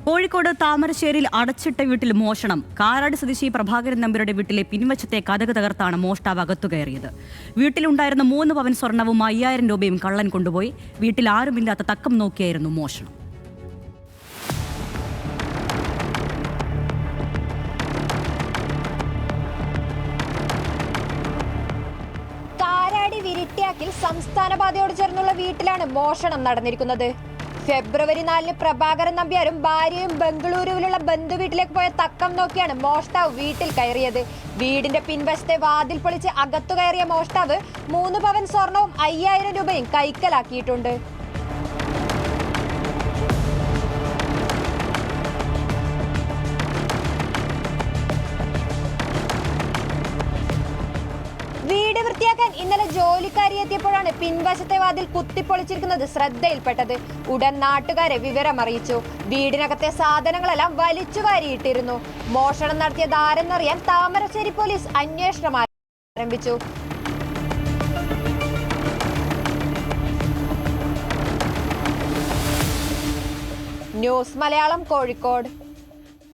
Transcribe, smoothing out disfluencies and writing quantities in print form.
കോഴിക്കോട് താമരശ്ശേരിയിൽ അടച്ചിട്ട വീട്ടിൽ മോഷണം. കാരാട് സ്വദേശി പ്രഭാകരൻ നമ്പ്യാരുടെ വീട്ടിലെ പിൻവശത്തെ കതക് തകർത്താണ് മോഷ്ടാവ് അകത്തുകയറിയത്. വീട്ടിലുണ്ടായിരുന്ന 3 പവൻ സ്വർണവും 5000 രൂപയും കള്ളൻ കൊണ്ടുപോയി. വീട്ടിൽ ആരുമില്ലാത്ത തക്കം നോക്കിയായിരുന്നു മോഷണം. കാരാടി വിരിട്ട്യാക്കിൽ സംസ്ഥാന പാതയോട് ചേർന്നുള്ള വീട്ടിലാണ് മോഷണം നടന്നിരിക്കുന്നത്. ഫെബ്രുവരി 4 പ്രഭാകരൻ നമ്പ്യാരും ഭാര്യയും ബംഗളൂരുവിലുള്ള ബന്ധുവീട്ടിലേക്ക് പോയ തക്കം നോക്കിയാണ് മോഷ്ടാവ് വീട്ടിൽ കയറിയത്. വീടിന്റെ പിൻവശത്തെ വാതിൽ പൊളിച്ച് അകത്തു കയറിയ മോഷ്ടാവ് 3 പവൻ സ്വർണവും 5000 രൂപയും കൈക്കലാക്കിയിട്ടുണ്ട്. വീട് വൃത്തിയാക്കാൻ ഇന്നലെ ജോലിക്കാരി എത്തിയപ്പോഴാണ് പിൻവശത്തെ വാതിൽ കുത്തിപ്പൊളിച്ചിരിക്കുന്നത് ശ്രദ്ധയിൽപ്പെട്ടത്. ഉടൻ നാട്ടുകാരെ വിവരമറിയിച്ചു. വീടിനകത്തെ സാധനങ്ങളെല്ലാം വലിച്ചു വാരിയിട്ടിരുന്നു. മോഷണം നടത്തിയത് ആരെന്നറിയാൻ താമരശ്ശേരി പോലീസ് അന്വേഷണം ആരംഭിച്ചു. ന്യൂസ് മലയാളം, കോഴിക്കോട്.